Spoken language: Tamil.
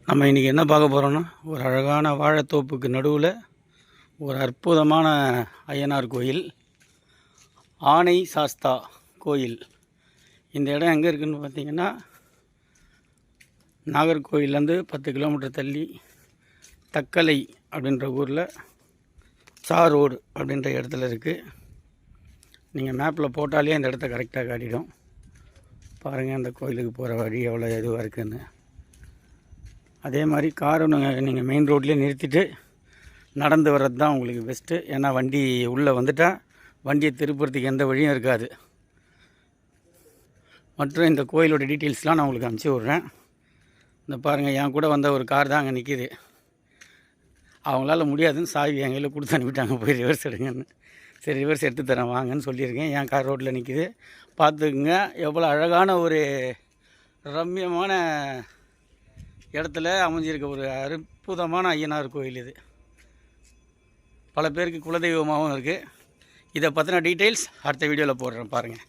நம்ம இன்றைக்கி என்ன பார்க்க போகிறோன்னா, ஒரு அழகான வாழைத்தோப்புக்கு நடுவில் ஒரு அற்புதமான ஐயனார் கோயில், ஆனை சாஸ்தா கோயில். இந்த இடம் எங்கே இருக்குதுன்னு பார்த்திங்கன்னா, நாகர்கோவிலேருந்து 10 கிலோமீட்டர் தள்ளி தக்கலை அப்படின்ற ஊரில் சா ரோடு அப்படின்ற இடத்துல இருக்குது. நீங்கள் மேப்பில் போட்டாலே அந்த இடத்த கரெக்டாக காட்டிடும். பாருங்கள் அந்த கோயிலுக்கு போகிற வழி எவ்வளோ இதுவாக இருக்குதுன்னு. அதே மாதிரி காரை நீங்கள் மெயின் ரோட்லேயே நிறுத்திட்டு நடந்து வர்றது தான் உங்களுக்கு பெஸ்ட்டு. ஏன்னா வண்டி உள்ளே வந்துட்டால் வண்டியை திருப்புறதுக்கு எந்த வழியும் இருக்காது. மற்றும் இந்த கோயிலோட டீட்டெயில்ஸ்லாம் நான் உங்களுக்கு அனுப்பிச்சி விட்றேன். இந்த பாருங்கள், என் கூட வந்த ஒரு கார் தான் அங்கே நிற்கிது. அவங்களால முடியாதுன்னு சாவி என் கையில் கொடுத்து அனுப்பிட்டாங்க, போய் ரிவர்ஸ் எடுங்கன்னு. சரி, ரிவர்ஸ் எடுத்து தரேன் வாங்கன்னு சொல்லியிருக்கேன். என் கார் ரோட்டில் நிற்கிது. பார்த்துக்குங்க, எவ்வளோ அழகான ஒரு ரம்யமான இடத்துல அமைஞ்சிருக்க ஒரு அற்புதமான ஐயனார் கோயில் இது. பல பேருக்கு குலதெய்வமாகவும் இருக்குது. இதை பற்றின டீட்டெயில்ஸ் அடுத்த வீடியோவில் போடுறேன், பாருங்கள்.